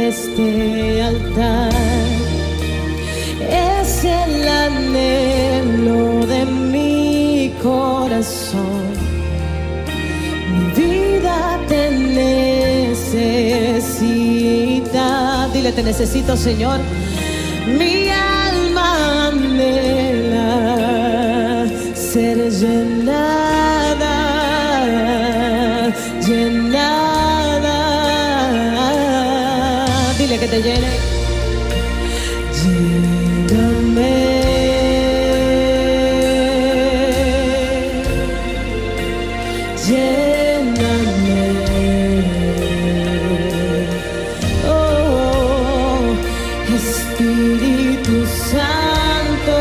este altar. Es el anhelo de mi corazón. Mi vida te necesita. Dile, te necesito, Señor. Mi alma anhela ser llenada, llenada. Dile que te llene. Lléname. Lléname. Oh, Espíritu Santo.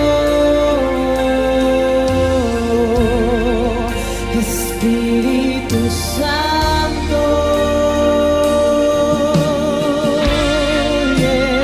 Espíritu Santo. Yeah.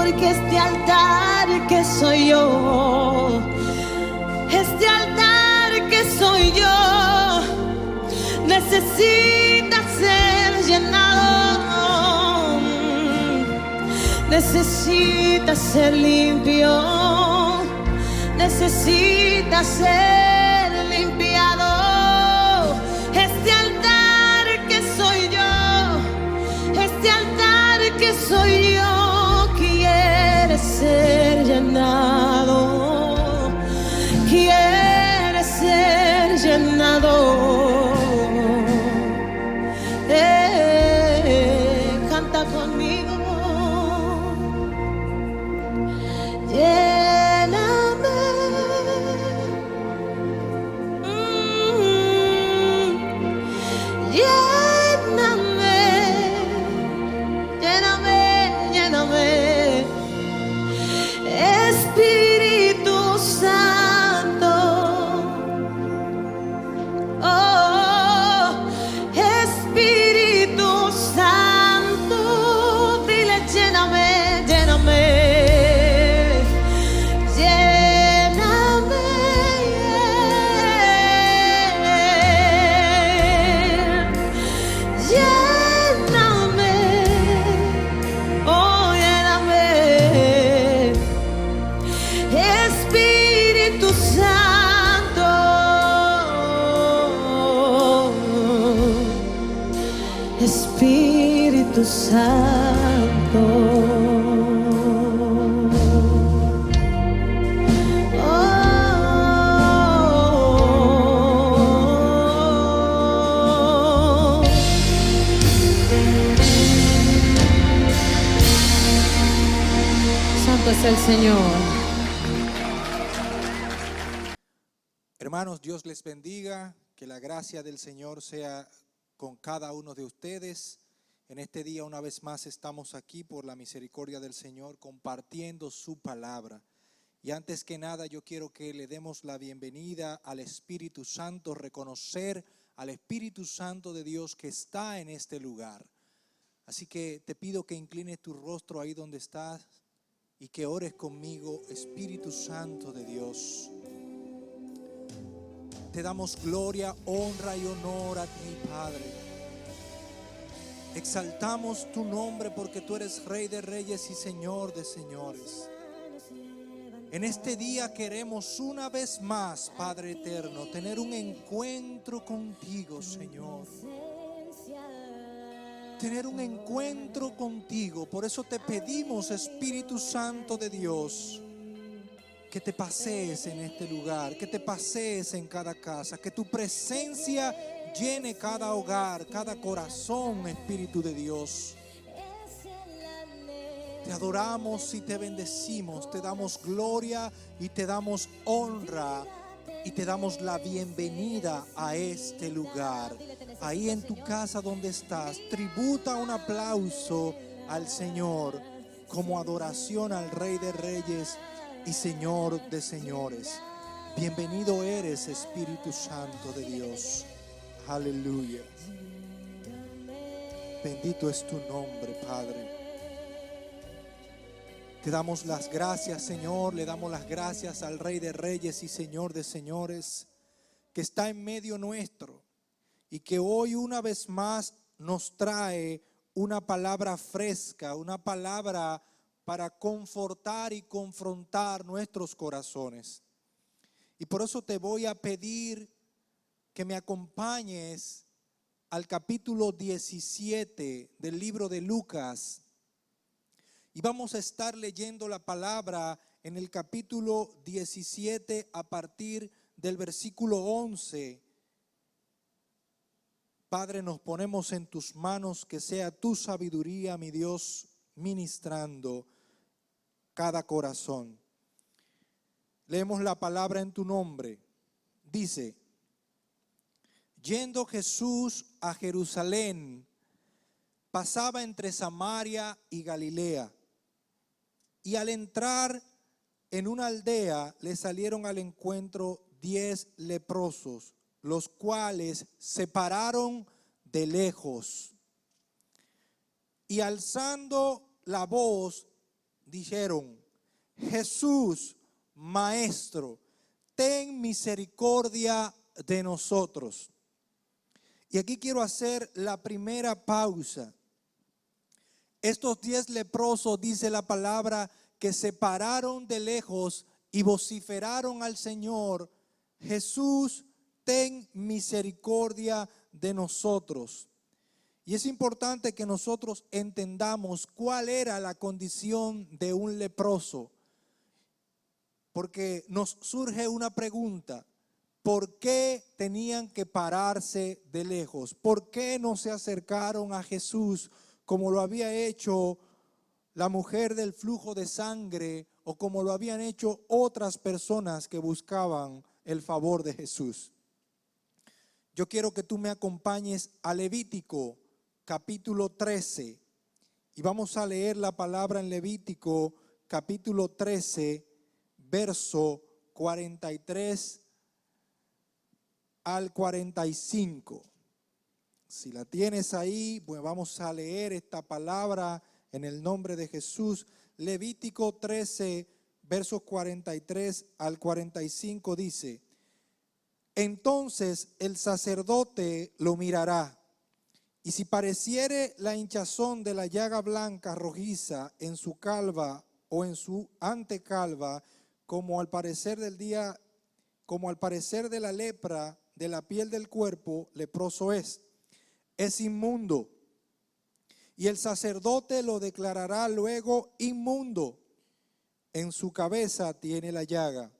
porque este altar que soy yo, este altar que soy yo, necesita ser llenado, necesita ser limpio, necesita ser limpiado. Este altar que soy yo, este altar que soy yo, quiere ser llenado, quiere ser llenado. Canta conmigo. Lléname, lléname, lléname, lléname, Espíritu Santo. Oh, Espíritu Santo, dile lléname, lléname. Espíritu Santo. Oh. Santo es el Señor. Hermanos, Dios les bendiga, que la gracia del Señor sea con cada uno de ustedes. En este día una vez más estamos aquí por la misericordia del Señor compartiendo su palabra. Y antes que nada yo quiero que le demos la bienvenida al Espíritu Santo, reconocer al Espíritu Santo de Dios que está en este lugar. Así que te pido que inclines tu rostro ahí donde estás y que ores conmigo. Espíritu Santo de Dios, te damos gloria, honra y honor a ti, Padre. Exaltamos tu nombre porque tú eres Rey de Reyes y Señor de Señores. En este día queremos una vez más, Padre eterno, tener un encuentro contigo, Señor. Tener un encuentro contigo. Por eso te pedimos, Espíritu Santo de Dios, que te pasees en este lugar, que te pasees en cada casa, que tu presencia llene cada hogar, cada corazón, Espíritu de Dios. Te adoramos y te bendecimos, te damos gloria y te damos honra y te damos la bienvenida a este lugar. Ahí en tu casa donde estás, tributa un aplauso al Señor como adoración al Rey de Reyes y Señor de señores. Bienvenido eres, Espíritu Santo de Dios. Aleluya. Bendito es tu nombre, Padre. Te damos las gracias, Señor. Le damos las gracias al Rey de Reyes y Señor de señores, que está en medio nuestro y que hoy una vez más nos trae una palabra fresca, una palabra para confortar y confrontar nuestros corazones. Y por eso te voy a pedir que me acompañes al capítulo 17 del libro de Lucas. Y vamos a estar leyendo la palabra en el capítulo 17 a partir del versículo 11. Padre, nos ponemos en tus manos, que sea tu sabiduría, mi Dios, ministrando cada corazón. Leemos la palabra en tu nombre. Dice: yendo Jesús a Jerusalén, pasaba entre Samaria y Galilea. Y al entrar en una aldea, le salieron al encuentro 10 leprosos, los cuales se pararon de lejos. Y alzando la voz, dijeron: Jesús, Maestro, ten misericordia de nosotros. Y aquí quiero hacer la primera pausa. Estos 10 leprosos, dice la palabra, que se pararon de lejos y vociferaron al Señor: Jesús, ten misericordia de nosotros. Y es importante que nosotros entendamos cuál era la condición de un leproso, porque nos surge una pregunta: ¿por qué tenían que pararse de lejos? ¿Por qué no se acercaron a Jesús como lo había hecho la mujer del flujo de sangre o como lo habían hecho otras personas que buscaban el favor de Jesús? Yo quiero que tú me acompañes a Levítico capítulo 13 y vamos a leer la palabra en Levítico capítulo 13, verso 43 al 45. Si la tienes ahí, pues vamos a leer esta palabra en el nombre de Jesús. Levítico 13, versos 43 al 45 dice: entonces el sacerdote lo mirará, y si pareciere la hinchazón de la llaga blanca rojiza en su calva o en su antecalva, como al parecer de la lepra de la piel del cuerpo, leproso es inmundo. Y el sacerdote lo declarará luego inmundo. En su cabeza tiene la llaga.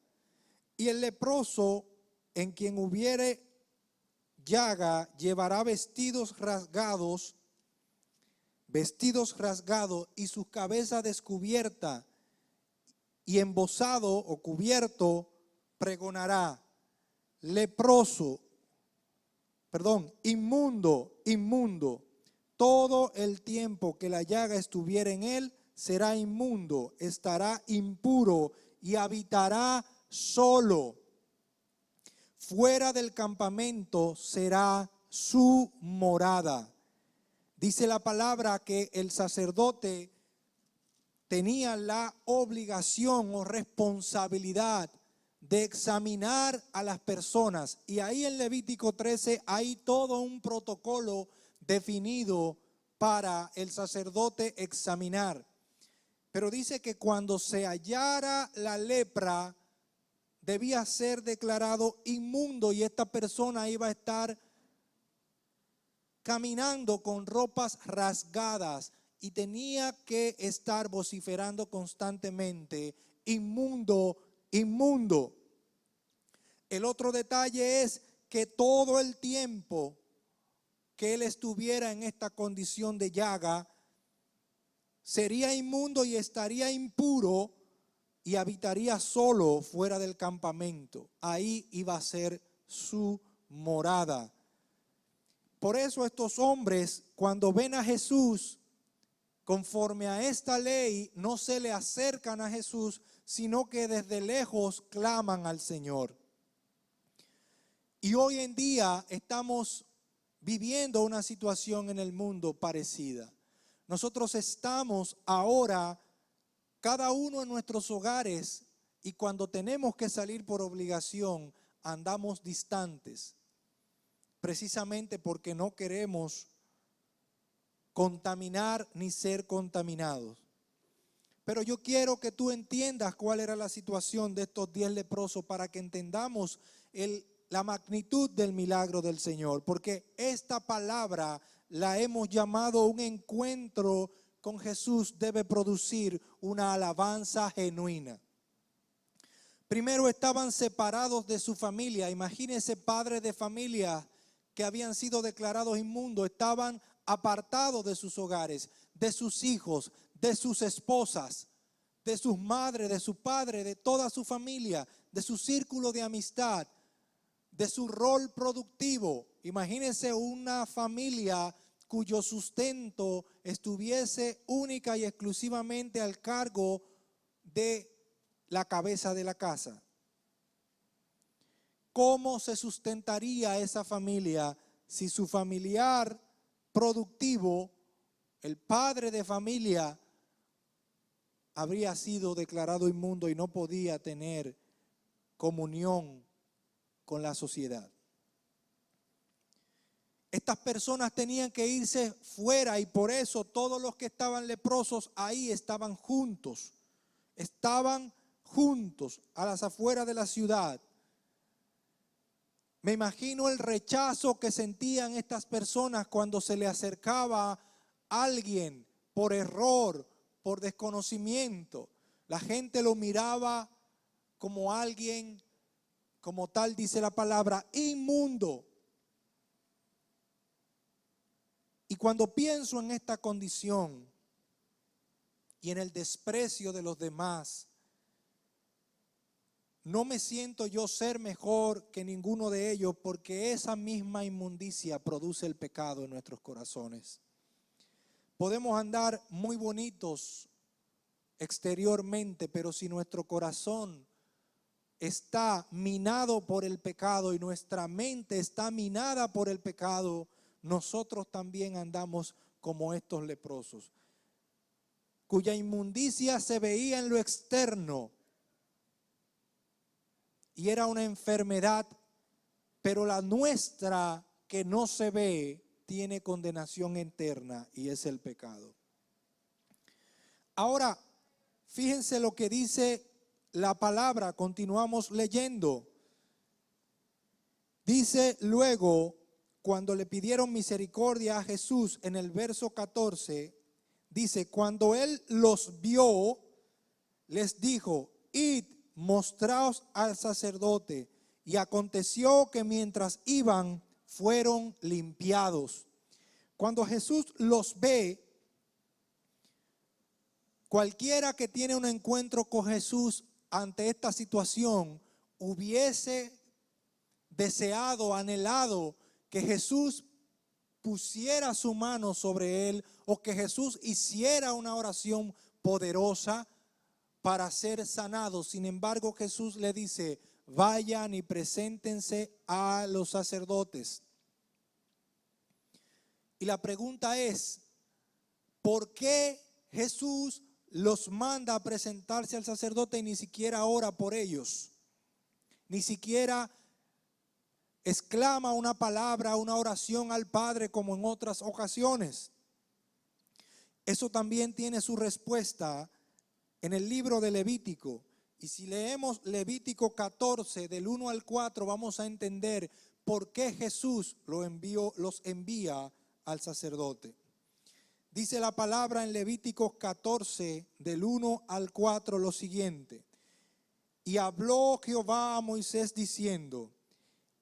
Y el leproso, en quien hubiere llaga, llevará vestidos rasgados y su cabeza descubierta, y embozado o cubierto pregonará: inmundo, inmundo. Todo el tiempo que la llaga estuviera en él será inmundo, estará impuro y habitará solo. Fuera del campamento será su morada. Dice la palabra que el sacerdote tenía la obligación o responsabilidad de examinar a las personas. Y ahí en Levítico 13 hay todo un protocolo definido para el sacerdote examinar. Pero dice que cuando se hallara la lepra, debía ser declarado inmundo y esta persona iba a estar caminando con ropas rasgadas y tenía que estar vociferando constantemente: inmundo, inmundo. El otro detalle es que todo el tiempo que él estuviera en esta condición de llaga, sería inmundo y estaría impuro y habitaría solo fuera del campamento. Ahí iba a ser su morada. Por eso estos hombres, cuando ven a Jesús, conforme a esta ley, no se le acercan a Jesús, sino que desde lejos claman al Señor. Y hoy en día estamos viviendo una situación en el mundo parecida. Nosotros estamos ahora, cada uno en nuestros hogares, y cuando tenemos que salir por obligación, andamos distantes, precisamente porque no queremos contaminar ni ser contaminados. Pero yo quiero que tú entiendas cuál era la situación de estos 10 leprosos para que entendamos la magnitud del milagro del Señor, porque esta palabra la hemos llamado un encuentro con Jesús debe producir una alabanza genuina. Primero, estaban separados de su familia. Imagínense, padres de familia que habían sido declarados inmundos, estaban apartados de sus hogares, de sus hijos, de sus esposas, de sus madres, de su padre, de toda su familia, de su círculo de amistad, de su rol productivo. Imagínense una familia cuyo sustento estuviese única y exclusivamente al cargo de la cabeza de la casa. ¿Cómo se sustentaría esa familia si su familiar productivo, el padre de familia, habría sido declarado inmundo y no podía tener comunión con la sociedad. Estas personas tenían que irse fuera y por eso todos los que estaban leprosos ahí estaban juntos a las afueras de la ciudad. Me imagino el rechazo que sentían estas personas cuando se le acercaba a alguien por error, por desconocimiento. La gente lo miraba como alguien, como tal dice la palabra, inmundo. Y cuando pienso en esta condición y en el desprecio de los demás, no me siento yo ser mejor que ninguno de ellos, porque esa misma inmundicia produce el pecado en nuestros corazones. Podemos andar muy bonitos exteriormente, pero si nuestro corazón está minado por el pecado y nuestra mente está minada por el pecado, nosotros también andamos como estos leprosos, cuya inmundicia se veía en lo externo y era una enfermedad, pero la nuestra que no se ve tiene condenación eterna y es el pecado. Ahora, fíjense lo que dice la palabra, continuamos leyendo. Dice luego, cuando le pidieron misericordia a Jesús en el verso 14, dice, cuando él los vio, les dijo, id, mostraos al sacerdote. Y aconteció que mientras iban, fueron limpiados. Cuando Jesús los ve, cualquiera que tiene un encuentro con Jesús ante esta situación, hubiese deseado, anhelado que Jesús pusiera su mano sobre él o que Jesús hiciera una oración poderosa para ser sanado. Sin embargo, Jesús le dice, vayan y preséntense a los sacerdotes. Y la pregunta es, ¿por qué Jesús los manda a presentarse al sacerdote y ni siquiera ora por ellos? Ni siquiera exclama una palabra, una oración al Padre como en otras ocasiones. Eso también tiene su respuesta en el libro de Levítico. Y si leemos Levítico 14 del 1 al 4 vamos a entender por qué Jesús los envía al sacerdote. Dice la palabra en Levítico 14 del 1 al 4 lo siguiente. Y habló Jehová a Moisés diciendo,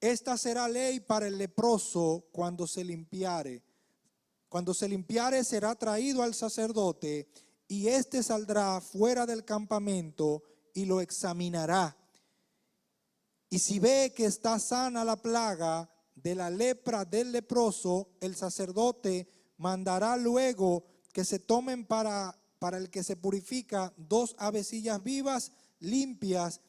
esta será ley para el leproso cuando se limpiare. Cuando se limpiare será traído al sacerdote y éste saldrá fuera del campamento y lo examinará. Y si ve que está sana la plaga de la lepra del leproso, el sacerdote mandará luego que se tomen para el que se purifica 2 avecillas vivas, limpias,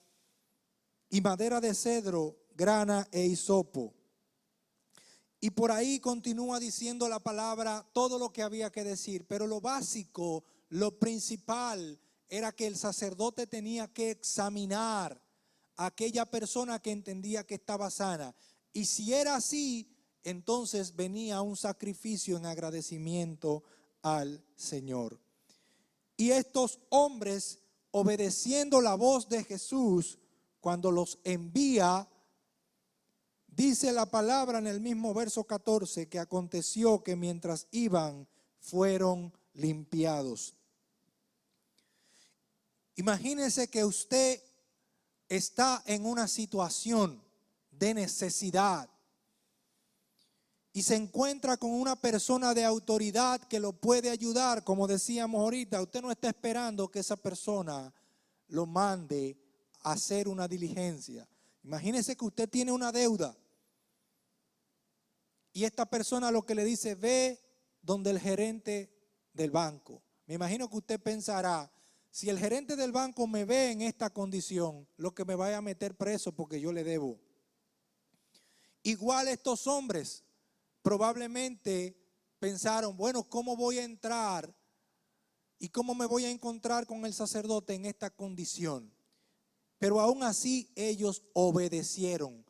y madera de cedro, grana e hisopo. Y por ahí continúa diciendo la palabra todo lo que había que decir, pero lo básico, lo principal era que el sacerdote tenía que examinar a aquella persona que entendía que estaba sana. Y si era así, entonces venía un sacrificio en agradecimiento al Señor. Y estos hombres, obedeciendo la voz de Jesús, cuando los envía, dice la palabra en el mismo verso 14 que aconteció que mientras iban fueron limpiados. Imagínese que usted está en una situación de necesidad y se encuentra con una persona de autoridad que lo puede ayudar. Como decíamos ahorita, usted no está esperando que esa persona lo mande a hacer una diligencia. Imagínese que usted tiene una deuda y esta persona lo que le dice, ve donde el gerente del banco. Me imagino que usted pensará, si el gerente del banco me ve en esta condición, lo que me vaya a meter preso porque yo le debo. Igual estos hombres probablemente pensaron, bueno, ¿cómo voy a entrar ¿Y cómo me voy a encontrar con el sacerdote en esta condición? Pero aún así ellos obedecieron.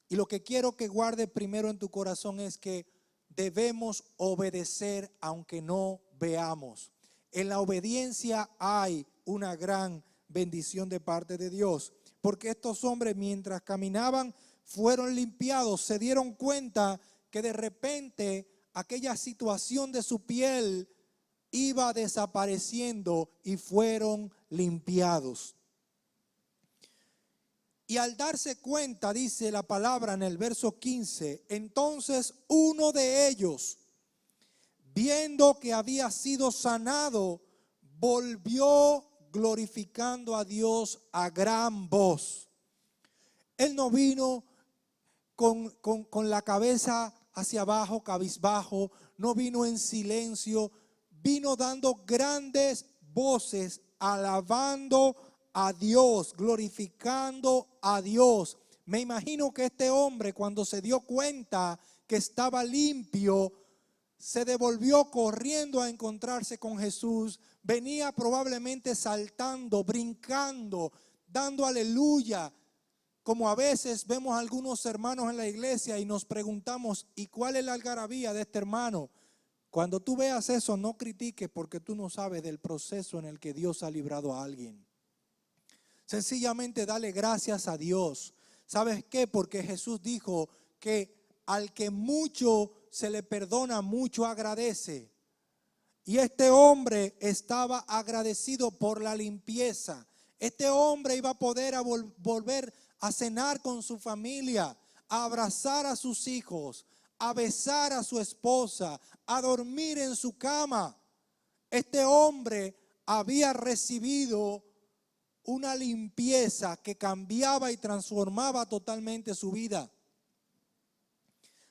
Y lo que quiero que guarde primero en tu corazón es que debemos obedecer aunque no veamos. En la obediencia hay una gran bendición de parte de Dios. Porque estos hombres, mientras caminaban, fueron limpiados. Se dieron cuenta que de repente aquella situación de su piel iba desapareciendo y fueron limpiados. Y al darse cuenta, dice la palabra en el verso 15, entonces uno de ellos, viendo que había sido sanado, volvió glorificando a Dios a gran voz. Él no vino con la cabeza hacia abajo, cabizbajo, no vino en silencio, vino dando grandes voces, alabando a Dios, glorificando a Dios. Me imagino que este hombre, cuando se dio cuenta que estaba limpio, se devolvió corriendo a encontrarse con Jesús. Venía probablemente saltando, brincando, dando aleluya. Como a veces vemos a algunos hermanos en la iglesia y nos preguntamos, ¿y cuál es la algarabía de este hermano? Cuando tú veas eso, no critiques, porque tú no sabes del proceso en el que Dios ha librado a alguien. Sencillamente dale gracias a Dios. ¿Sabes qué? Porque Jesús dijo que al que mucho se le perdona, mucho agradece. Y este hombre estaba agradecido por la limpieza. Este hombre iba a poder volver a cenar con su familia, a abrazar a sus hijos, a besar a su esposa, a dormir en su cama. Este hombre había recibido una limpieza que cambiaba y transformaba totalmente su vida.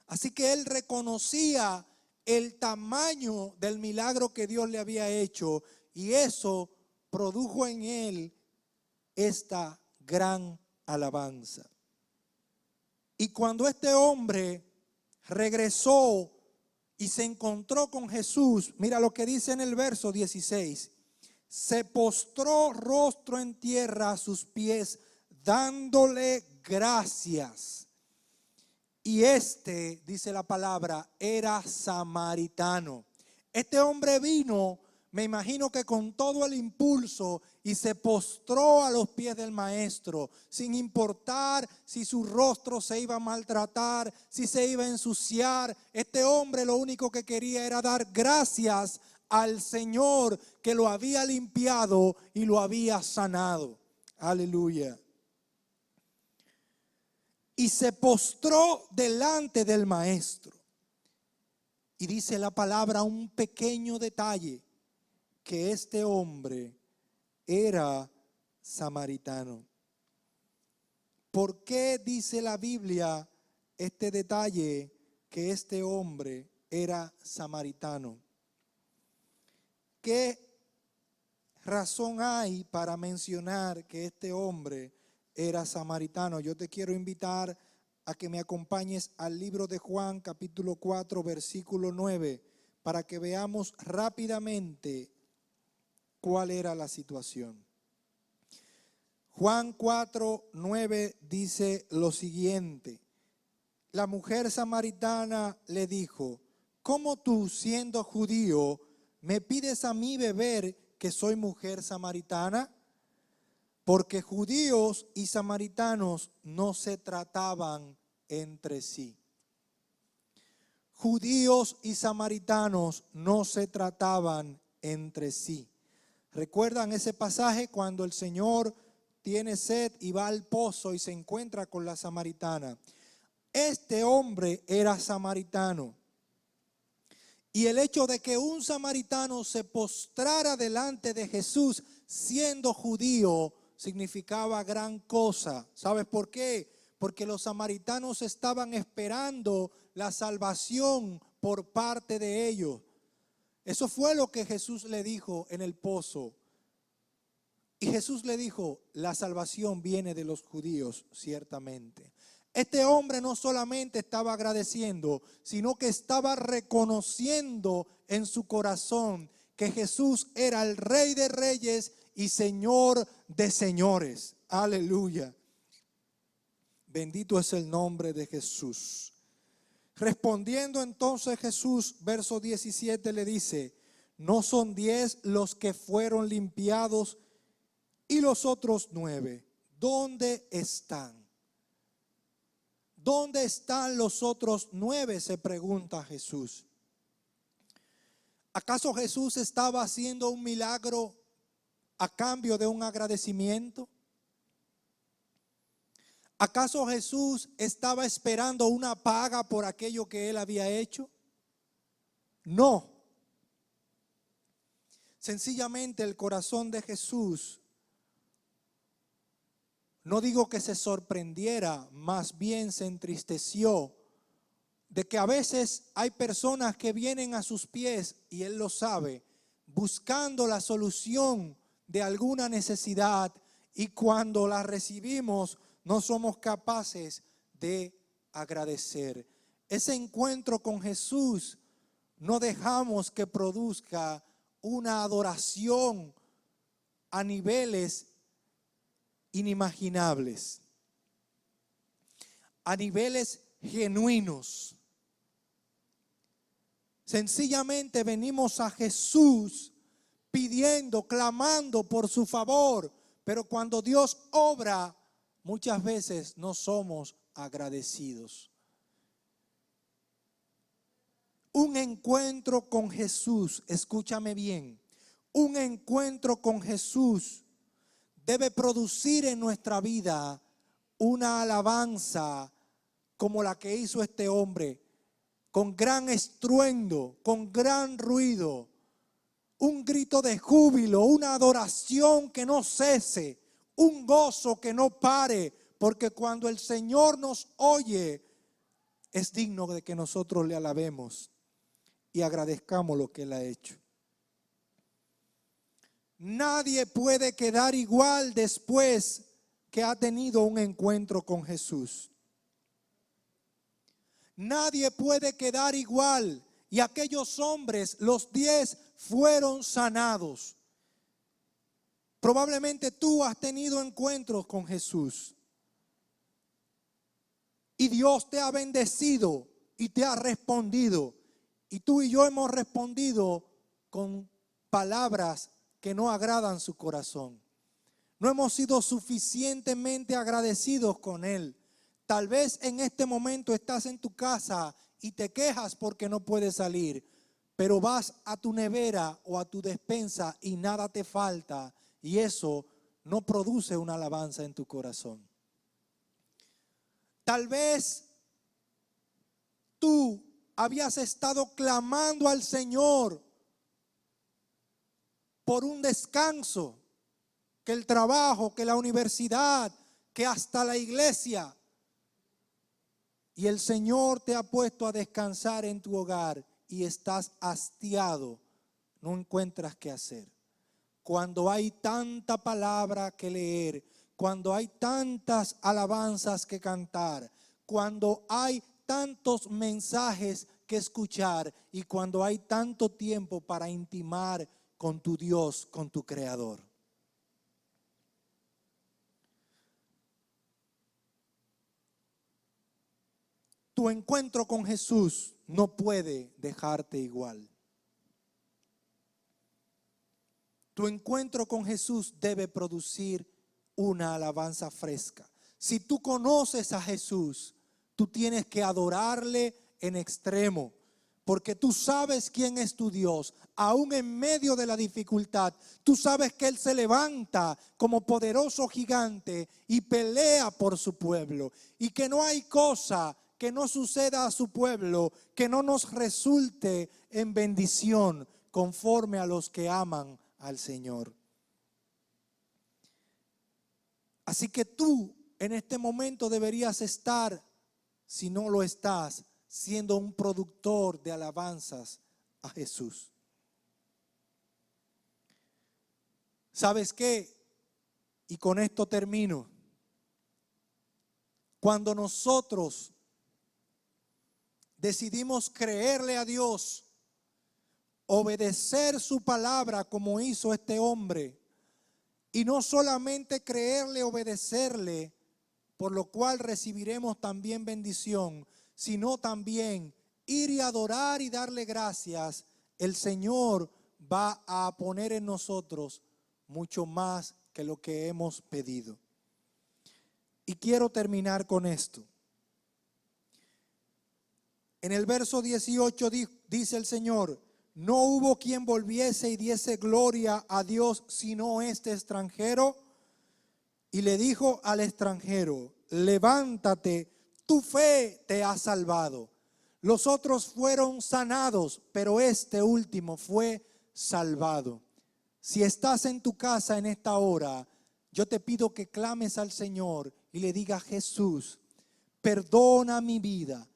Así que él reconocía el tamaño del milagro que Dios le había hecho, y eso produjo en él esta gran alabanza. Y cuando este hombre regresó y se encontró con Jesús, mira lo que dice en el verso 16. Se postró rostro en tierra a sus pies, dándole gracias. Y este, dice la palabra, era samaritano. Este hombre vino, me imagino que con todo el impulso, y se postró a los pies del maestro, sin importar si su rostro se iba a maltratar, si se iba a ensuciar. Este hombre lo único que quería era dar gracias al Señor que lo había limpiado y lo había sanado. Aleluya. Y se postró delante del maestro. Y dice la palabra un pequeño detalle, que este hombre era samaritano. ¿Por qué dice la Biblia este detalle, que este hombre era samaritano? ¿Qué razón hay para mencionar que este hombre era samaritano? Yo te quiero invitar a que me acompañes al libro de Juan, capítulo 4, versículo 9, para que veamos rápidamente cuál era la situación. Juan 4, 9 dice lo siguiente: la mujer samaritana le dijo, ¿cómo tú, siendo judío, me pides a mí beber, que soy mujer samaritana? Porque judíos y samaritanos no se trataban entre sí. Judíos y samaritanos no se trataban entre sí. ¿Recuerdan ese pasaje cuando el Señor tiene sed y va al pozo y se encuentra con la samaritana? Este hombre era samaritano. Y el hecho de que un samaritano se postrara delante de Jesús siendo judío significaba gran cosa. ¿Sabes por qué? Porque los samaritanos estaban esperando la salvación por parte de ellos. Eso fue lo que Jesús le dijo en el pozo. Y Jesús le dijo, la salvación viene de los judíos, ciertamente. Este hombre no solamente estaba agradeciendo, sino que estaba reconociendo en su corazón que Jesús era el Rey de Reyes y Señor de señores. Aleluya. Bendito es el nombre de Jesús. Respondiendo entonces Jesús, verso 17 le dice: ¿no son 10 los que fueron limpiados? ¿Y los otros 9? ¿Dónde están? ¿Dónde están los otros 9? Se pregunta Jesús. ¿Acaso Jesús estaba haciendo un milagro a cambio de un agradecimiento? ¿Acaso Jesús estaba esperando una paga por aquello que él había hecho? No. Sencillamente el corazón de Jesús, no digo que se sorprendiera, más bien se entristeció de que a veces hay personas que vienen a sus pies, y él lo sabe, buscando la solución de alguna necesidad, y cuando la recibimos no somos capaces de agradecer. Ese encuentro con Jesús no dejamos que produzca una adoración a niveles inimaginables, a niveles genuinos. Sencillamente venimos a Jesús pidiendo, clamando por su favor, pero cuando Dios obra, muchas veces no somos agradecidos. Un encuentro con Jesús, escúchame bien, un encuentro con Jesús debe producir en nuestra vida una alabanza como la que hizo este hombre, con gran estruendo, con gran ruido, un grito de júbilo, una adoración que no cese, un gozo que no pare, porque cuando el Señor nos oye, es digno de que nosotros le alabemos y agradezcamos lo que Él ha hecho. Nadie puede quedar igual después que ha tenido un encuentro con Jesús. Nadie puede quedar igual. Y aquellos hombres, los 10, fueron sanados. Probablemente tú has tenido encuentros con Jesús y Dios te ha bendecido y te ha respondido, y tú y yo hemos respondido con palabras que no agradan su corazón. No hemos sido suficientemente agradecidos con Él. Tal vez en este momento estás en tu casa y te quejas porque no puedes salir, pero vas a tu nevera o a tu despensa y nada te falta, y eso no produce una alabanza en tu corazón. Tal vez tú habías estado clamando al Señor por un descanso, que el trabajo, que la universidad, que hasta la iglesia, y el Señor te ha puesto a descansar en tu hogar y estás hastiado, no encuentras qué hacer. Cuando hay tanta palabra que leer, cuando hay tantas alabanzas que cantar, cuando hay tantos mensajes que escuchar y cuando hay tanto tiempo para intimar con tu Dios, con tu Creador. Tu encuentro con Jesús no puede dejarte igual. Tu encuentro con Jesús debe producir una alabanza fresca. Si tú conoces a Jesús, tú tienes que adorarle en extremo, porque tú sabes quién es tu Dios. Aún en medio de la dificultad, tú sabes que Él se levanta como poderoso gigante y pelea por su pueblo, y que no hay cosa que no suceda a su pueblo que no nos resulte en bendición conforme a los que aman al Señor. Así que tú en este momento deberías estar, si no lo estás, siendo un productor de alabanzas a Jesús. ¿Sabes qué? Y con esto termino. Cuando nosotros decidimos creerle a Dios, obedecer su palabra como hizo este hombre. Y no solamente creerle, obedecerle, por lo cual recibiremos también bendición, sino también ir y adorar y darle gracias. El Señor va a poner en nosotros mucho más que lo que hemos pedido. Y quiero terminar con esto. En el verso 18 dice el Señor: no hubo quien volviese y diese gloria a Dios sino este extranjero. Y le dijo al extranjero: levántate, tu fe te ha salvado. Los otros fueron sanados, pero este último fue salvado. Si estás en tu casa en esta hora, yo te pido que clames al Señor y le digas: Jesús, perdona mi vida,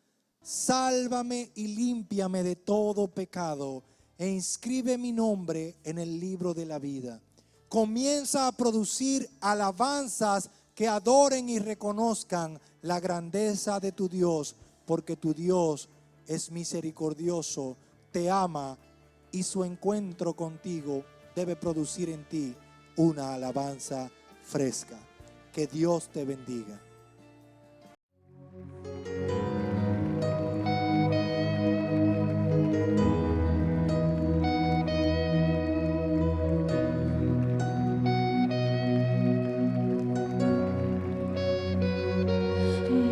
sálvame y límpiame de todo pecado e inscribe mi nombre en el libro de la vida. Comienza a producir alabanzas que adoren y reconozcan la grandeza de tu Dios, porque tu Dios es misericordioso, te ama y su encuentro contigo debe producir en ti una alabanza fresca. Que Dios te bendiga.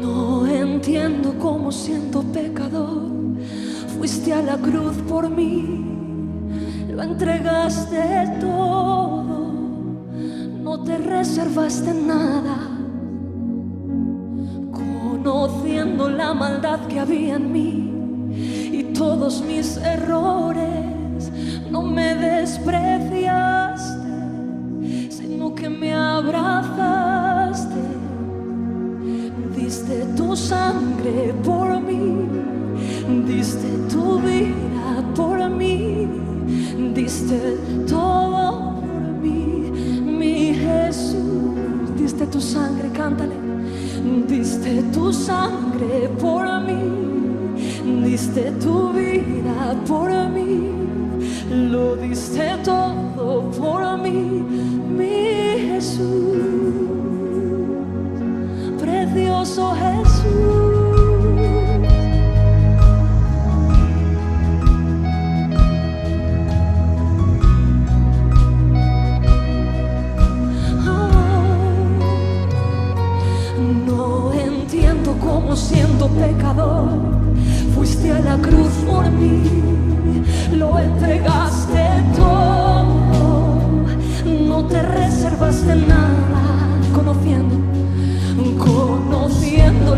No entiendo cómo, siendo pecador, fuiste a la cruz por mí. Lo entregaste todo, no te reservaste nada. Conociendo la maldad que había en mí y todos mis errores, no me despreciaste, sino que me abrazaste. Diste tu sangre por mí, diste tu vida por mí, diste todo por mí, mi Jesús. Diste tu sangre, cántale. Diste tu sangre por mí, diste tu vida por mí, lo diste todo por mí, mi Jesús, precioso Jesús. Como siendo pecador, fuiste a la cruz por mí, lo entregaste todo, no te reservaste nada, conociendo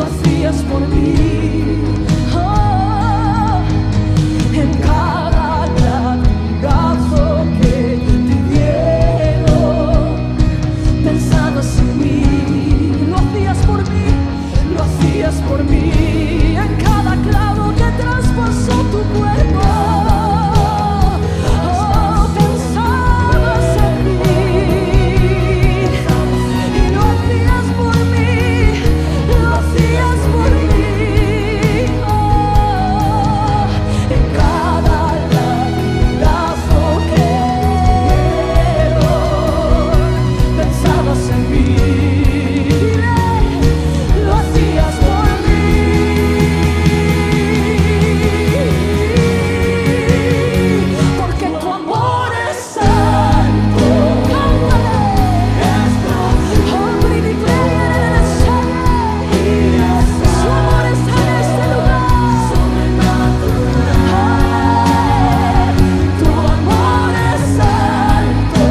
hacías por mí. Oh, en cada latigazo que te dieron, pensabas en mí, lo hacías por mí, lo hacías por mí. En cada clavo que traspasó tu cuerpo, oh, pensabas en mí, y lo hacías por mí, lo hacías por mí. Oh, en cada latigazo que dieron, pensabas en mí, lo hacías por mí, porque tu amor es santo. Cántale, hombre, y su amor está en este lugar. Tu amor es santo,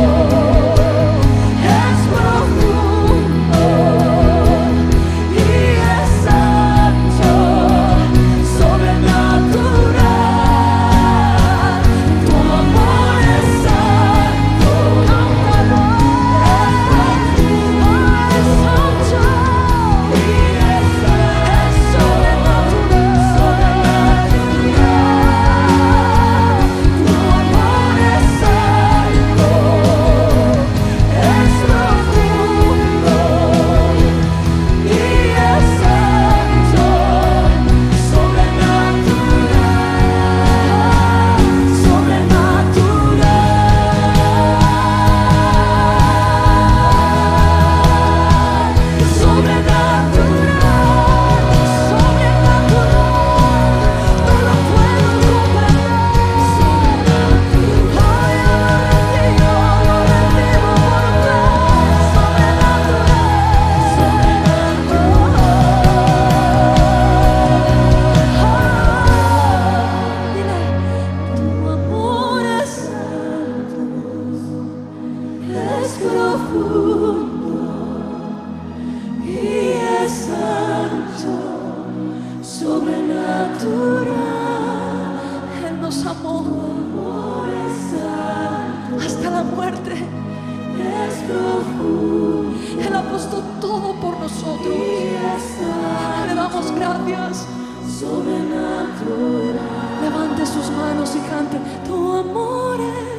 es profundo y es santo, sobrenatural. Tu amor es santo, cántalo, es santo y es sobrenatural. Tu amor es santo, es profundo y es santo, sobrenatural, no lo puedo comprender. Ay, yo lo recibo tu amor es santo, es profundo y es santo, sobrenatural. Él nos amó, hasta la muerte, es profundo. Él apostó todo por nosotros. Le damos gracias. Sobrenatural. Levante sus manos y cante. Tu amor es